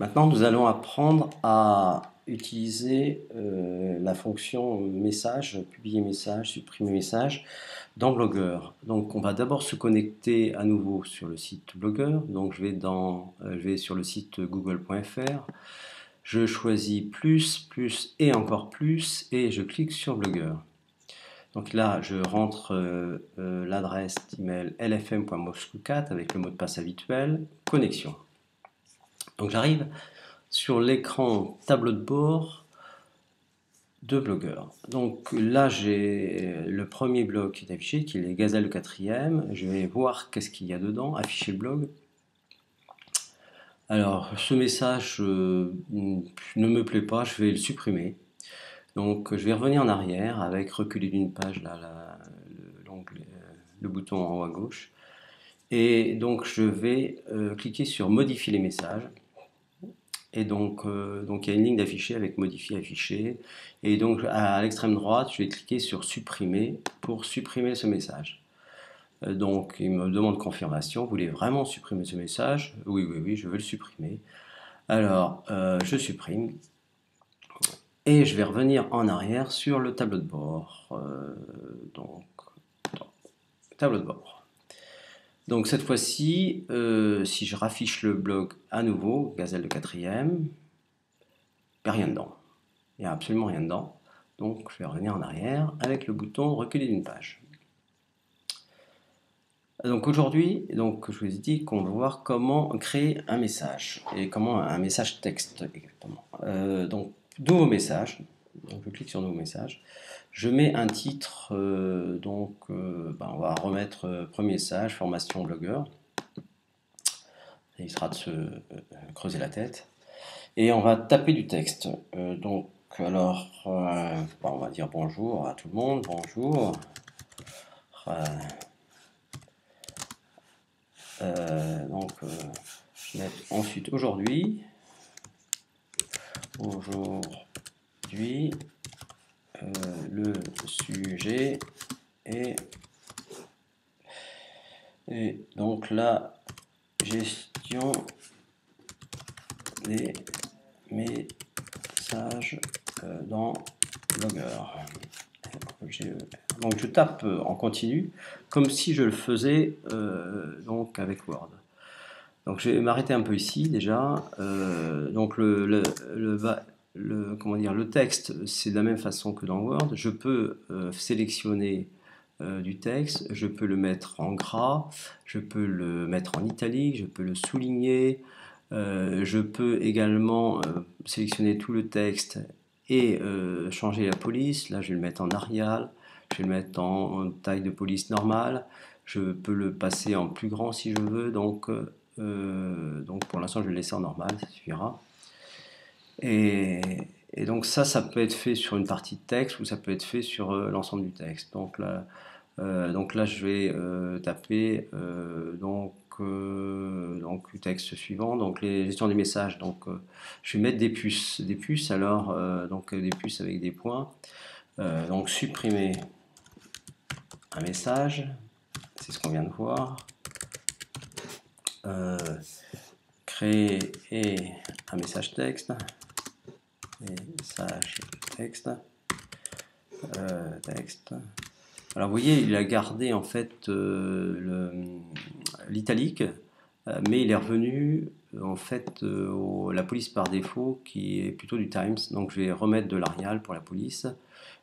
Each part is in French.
Maintenant, nous allons apprendre à utiliser la fonction message, publier message, supprimer message dans Blogger. Donc, on va d'abord se connecter à nouveau sur le site Blogger. Donc, je vais sur le site google.fr. Je choisis plus, plus et encore plus et je clique sur Blogger. Donc là, je rentre l'adresse email lfm.moscou4 avec le mot de passe habituel, connexion. Donc j'arrive sur l'écran tableau de bord de Blogger. Donc là, j'ai le premier blog qui est affiché, qui est les Gazelles 4e. Je vais voir qu'est-ce qu'il y a dedans, afficher le blog. Alors, ce message ne me plaît pas, je vais le supprimer. Donc, je vais revenir en arrière avec reculer d'une page, là, le bouton en haut à gauche. Et donc, je vais cliquer sur modifier les messages. Et donc il y a une ligne d'affiché avec modifier, afficher. Et donc, à l'extrême droite, je vais cliquer sur supprimer pour supprimer ce message. Donc, il me demande confirmation. Vous voulez vraiment supprimer ce message? Oui, oui, oui, je veux le supprimer. Alors, je supprime. Et je vais revenir en arrière sur le tableau de bord. Tableau de bord. Donc cette fois-ci, si je raffiche le blog à nouveau, Gazelle de 4e, il n'y a rien dedans. Il n'y a absolument rien dedans. Donc je vais revenir en arrière avec le bouton reculer d'une page. Donc aujourd'hui, je vous ai dit qu'on va voir comment créer un message et comment un message texte exactement. Donc nouveau message. Donc je clique sur nouveau message. Je mets un titre. On va remettre premier message formation blogueur. Il sera de se creuser la tête. Et on va taper du texte. On va dire bonjour à tout le monde. Bonjour. Je vais mettre ensuite aujourd'hui. Aujourd'hui, le sujet est. Et donc la gestion des messages dans Blogger. Donc je tape en continu comme si je le faisais donc avec Word. Donc je vais m'arrêter un peu ici déjà. Donc le texte, c'est de la même façon que dans Word. Je peux sélectionner du texte, je peux le mettre en gras, je peux le mettre en italique, je peux le souligner, je peux également sélectionner tout le texte et changer la police. Là, je vais le mettre en Arial, je vais le mettre en taille de police normale, je peux le passer en plus grand si je veux, donc pour l'instant, je vais le laisser en normal, ça suffira. Et donc ça peut être fait sur une partie de texte ou ça peut être fait sur l'ensemble du texte. Donc là, je vais taper le texte suivant. Donc les gestions des messages. Donc je vais mettre des puces, des puces avec des points. Donc supprimer un message, c'est ce qu'on vient de voir. Créer un message texte. Texte. Alors vous voyez, il a gardé en fait l'italique, mais il est revenu en fait la police par défaut qui est plutôt du Times. Donc je vais remettre de l'Arial pour la police.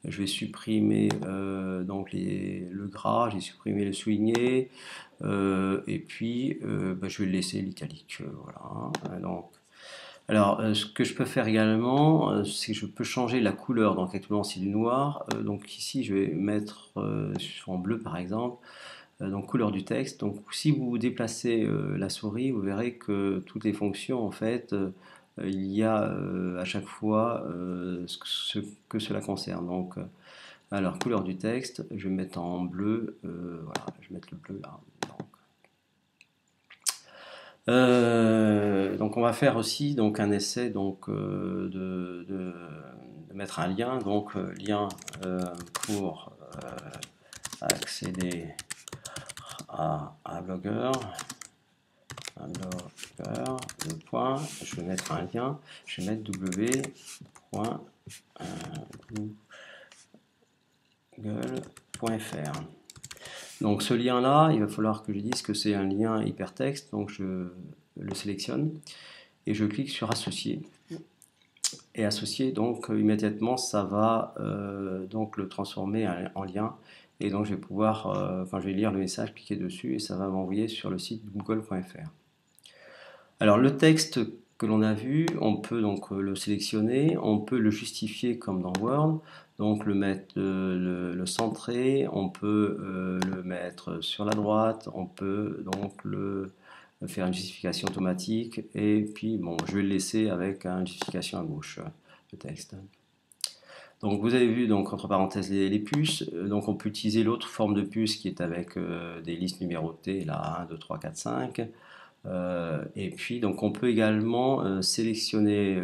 Je vais supprimer le gras, j'ai supprimé le souligné, et puis je vais laisser l'italique. Voilà. Donc, alors, ce que je peux faire également, c'est que je peux changer la couleur. Donc, actuellement, c'est du noir. Donc, ici, je vais mettre en bleu, par exemple. Donc, couleur du texte. Donc, si vous déplacez la souris, vous verrez que toutes les fonctions, en fait, il y a à chaque fois ce que cela concerne. Donc, alors, couleur du texte, je vais mettre en bleu. Voilà, je vais mettre le bleu là. Donc on va faire aussi donc un essai de mettre un lien, lien pour accéder à Blogger. un blogueur, le point, je vais mettre un lien, je vais mettre w.google.fr. Donc ce lien-là, il va falloir que je dise que c'est un lien hypertexte, donc je le sélectionne et je clique sur associer. Et associer, donc immédiatement, ça va donc le transformer en lien. Et donc je vais pouvoir, quand je vais lire le message, cliquer dessus et ça va m'envoyer sur le site google.fr. Alors le texte que l'on a vu, on peut donc le sélectionner, on peut le justifier comme dans Word, donc le mettre, le centrer, on peut le mettre sur la droite, on peut donc le faire une justification automatique et puis bon, je vais le laisser avec une justification à gauche, le texte. Donc vous avez vu donc entre parenthèses les puces, donc on peut utiliser l'autre forme de puce qui est avec des listes numérotées, là 1, 2, 3, 4, 5. Et puis donc on peut également sélectionner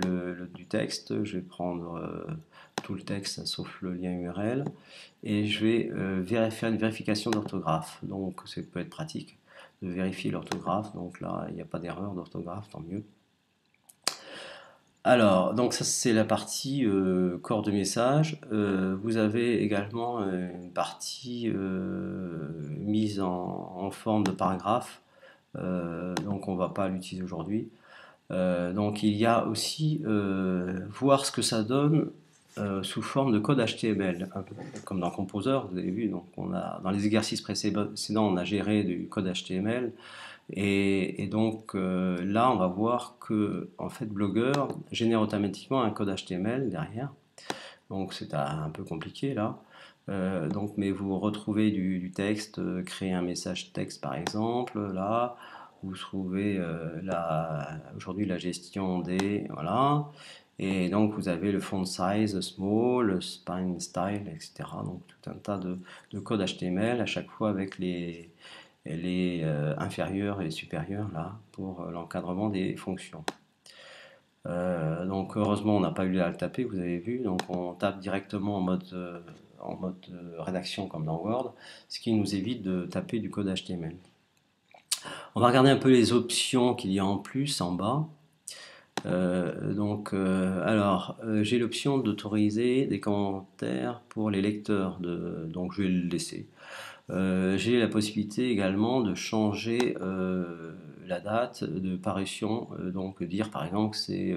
du texte. Je vais prendre tout le texte sauf le lien URL et je vais faire une vérification d'orthographe. Donc ça peut être pratique de vérifier l'orthographe. Donc là il n'y a pas d'erreur d'orthographe, tant mieux. Alors, donc ça c'est la partie corps de message. Vous avez également une partie mise en forme de paragraphe. Donc on ne va pas l'utiliser aujourd'hui. Donc il y a aussi voir ce que ça donne sous forme de code HTML, un peu comme dans Composer, vous avez vu. Donc dans les exercices précédents, on a géré du code HTML. Et donc là, on va voir que en fait, Blogger génère automatiquement un code HTML derrière. Donc c'est un peu compliqué là. Donc, mais vous retrouvez du texte, créer un message texte par exemple. Là, vous trouvez aujourd'hui la gestion des voilà. Et donc vous avez le font size, small, le spine style, etc. Donc tout un tas de code HTML à chaque fois avec les inférieurs et supérieurs là pour l'encadrement des fonctions. Donc heureusement on n'a pas eu à le taper, vous avez vu, donc on tape directement en mode rédaction comme dans Word, ce qui nous évite de taper du code HTML. On va regarder un peu les options qu'il y a en plus en bas. J'ai l'option d'autoriser des commentaires pour les lecteurs, donc je vais le laisser. J'ai la possibilité également de changer la date de parution, donc dire par exemple que c'est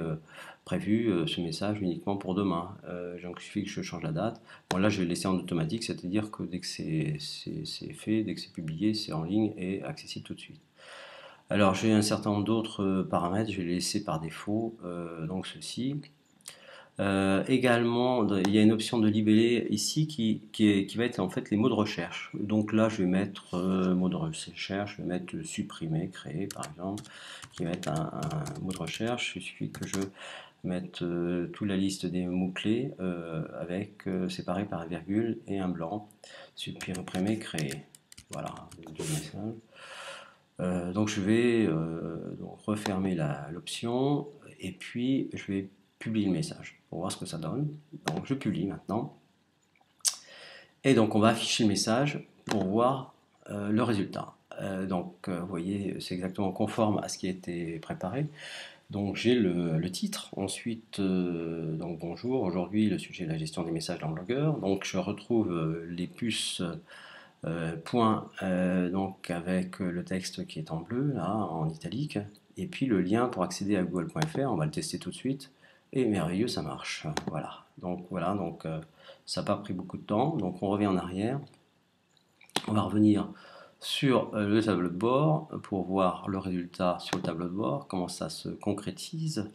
prévu ce message uniquement pour demain. Donc il suffit que je change la date. Bon là je vais le laisser en automatique, c'est-à-dire que dès que c'est fait, dès que c'est publié, c'est en ligne et accessible tout de suite. Alors j'ai un certain nombre d'autres paramètres, je vais les laisser par défaut, donc ceci. Également, il y a une option de libeller ici qui va être en fait les mots de recherche. Donc là, je vais mettre mot de recherche, je vais mettre supprimer, créer par exemple, qui va être un mot de recherche. Il suffit que je mette toute la liste des mots-clés avec séparé par un virgule et un blanc. Supprimer, créer. Voilà, deux messages. Donc je vais donc refermer l'option et puis je vais publier le message pour voir ce que ça donne. Donc je publie maintenant. Et donc on va afficher le message pour voir le résultat. Vous voyez, c'est exactement conforme à ce qui a été préparé. Donc j'ai le titre, ensuite donc bonjour, aujourd'hui le sujet est la gestion des messages dans Blogger. Donc je retrouve les puces point donc avec le texte qui est en bleu là en italique et puis le lien pour accéder à google.fr. On va le tester tout de suite et merveilleux, ça marche. Voilà, donc ça n'a pas pris beaucoup de temps. Donc on revient en arrière, on va revenir sur le tableau de bord pour voir le résultat sur le tableau de bord, comment ça se concrétise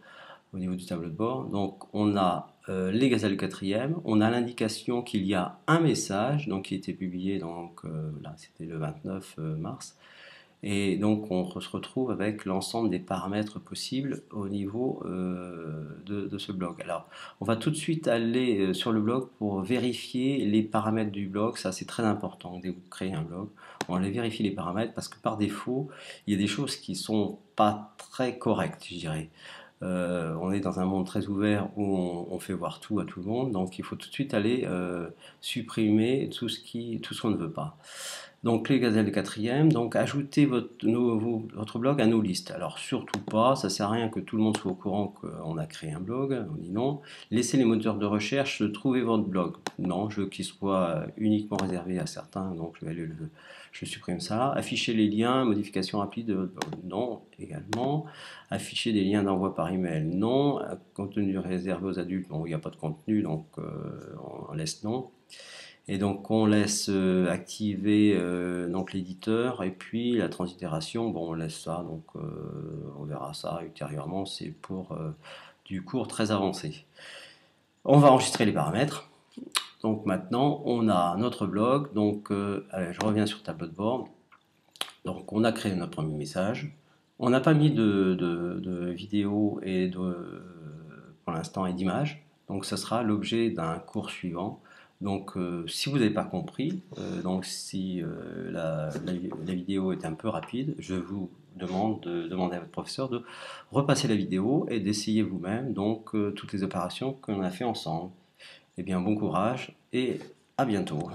au niveau du tableau de bord. Donc on a les gazelles quatrième, on a l'indication qu'il y a un message donc, qui a été publié, donc là c'était le 29 mars, et donc on se retrouve avec l'ensemble des paramètres possibles au niveau de ce blog. Alors on va tout de suite aller sur le blog pour vérifier les paramètres du blog, ça c'est très important dès que vous créez un blog. On va vérifier les paramètres parce que par défaut il y a des choses qui sont pas très correctes, je dirais. On est dans un monde très ouvert où on fait voir tout à tout le monde, donc il faut tout de suite aller supprimer tout ce qu'on ne veut pas. Donc les gazelles de quatrième, donc ajoutez votre blog à nos listes. Alors surtout pas, ça sert à rien que tout le monde soit au courant qu'on a créé un blog, on dit non. Laissez les moteurs de recherche trouver votre blog. Non, je veux qu'il soit uniquement réservé à certains, donc je supprime ça. Afficher les liens, modification rapide de votre blog, non également. Afficher des liens d'envoi par email, non. Contenu réservé aux adultes, bon il n'y a pas de contenu, donc on laisse non. Et donc on laisse activer donc l'éditeur et puis la transitération, bon on laisse ça, donc on verra ça ultérieurement, c'est pour du cours très avancé. On va enregistrer les paramètres. Donc maintenant on a notre blog, donc allez, je reviens sur tableau de bord. Donc on a créé notre premier message. On n'a pas mis de vidéo pour l'instant et d'image. Donc ce sera l'objet d'un cours suivant. Donc si vous n'avez pas compris, donc si la vidéo est un peu rapide, je vous demande de demander à votre professeur de repasser la vidéo et d'essayer vous-même donc toutes les opérations qu'on a fait ensemble. Eh bien bon courage et à bientôt.